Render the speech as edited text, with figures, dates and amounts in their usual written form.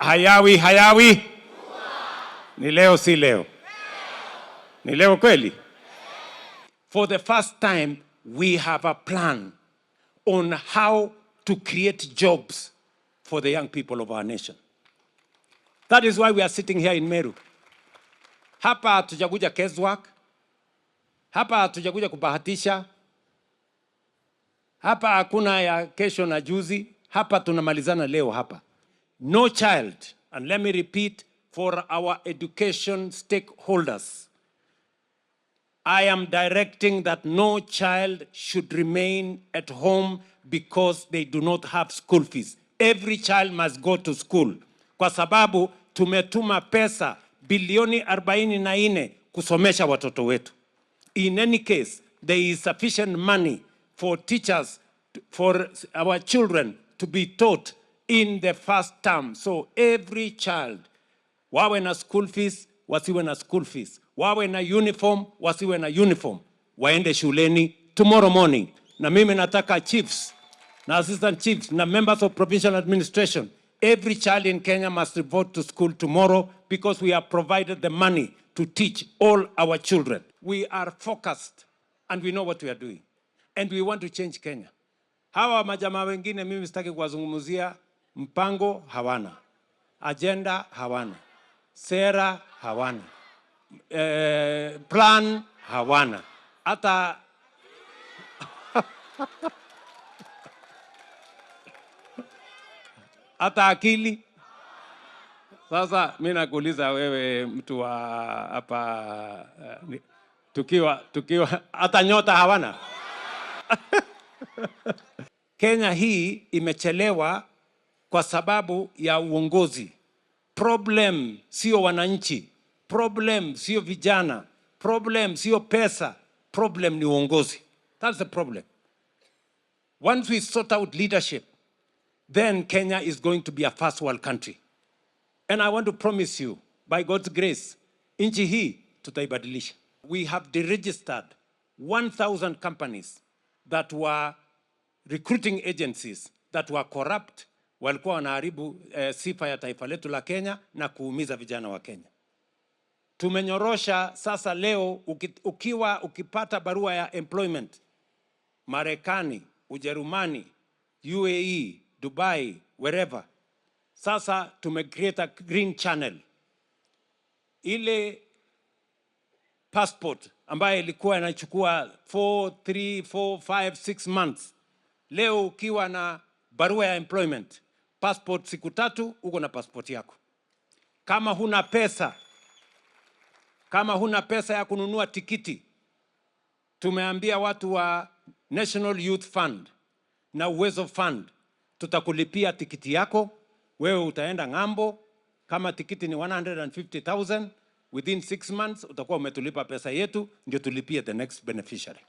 Hayawi. Ni leo si leo? Ni leo kweli? For the first time, we have a plan on how to create jobs for the young people of our nation. That is why we are sitting here in Meru. Hapa hatujakuja guesswork. Hapa hatujakuja kubahatisha. Hapa hakuna ya kesho na juzi. Hapa tunamalizana leo hapa. No child, and let me repeat for our education stakeholders, I am directing that no child should remain at home because they do not have school fees. Every child must go to school. Kwa sababu tumetuma pesa bilioni 44 kusomesha watoto wetu. In any case, there is sufficient money for teachers, for our children to be taught in the first term. So every child, wawe na school fees, wasiwe na school fees. Wawe na uniform, wasiwe na uniform. Waende shuleni tomorrow morning. Na mimi nataka chiefs, na assistant chiefs, na members of provincial administration. Every child in Kenya must report to school tomorrow because we have provided the money to teach all our children. We are focused and we know what we are doing. And we want to change Kenya. Hawa majamaa wengine mimi sitaki kuwazungumzia, mpango hawana. Agenda hawana. Sera hawana. Plan hawana. Hata hata akili. Sasa mimi nakuuliza wewe mtu wa hapa tukiwa hata nyota hawana. Kenya hii imechelewa kwa sababu ya uongozi. Problem sio wananchi, problem sio vijana, problem sio pesa, problem ni uongozi. That's the problem. Once we sort out leadership, then Kenya is going to be a first world country. And I want to promise you, by God's grace, nchi hii tutaibadilisha. We have deregistered 1,000 companies that were recruiting agencies that were corrupt, walikuwa wanaharibu sifa ya taifa letu la Kenya na kuumiza vijana wa Kenya. Tumenyorosha sasa leo ukipata barua ya employment Marekani, Ujerumani, UAE, Dubai, wherever. Sasa tumecreate a green channel. Ile passport ambayo ilikuwa inachukua 3, 4, 5, 6 months. Leo ukiwa na barua ya employment, passport siku 3 uko na passport yako. Kama huna pesa ya kununua tikiti, tumeambia watu wa National Youth Fund na Uwezo Fund, tutakulipia tikiti yako, wewe utaenda ng'ambo. Kama tikiti ni 150,000, within 6 months utakuwa umetulipa pesa yetu, ndio tulipie the next beneficiary.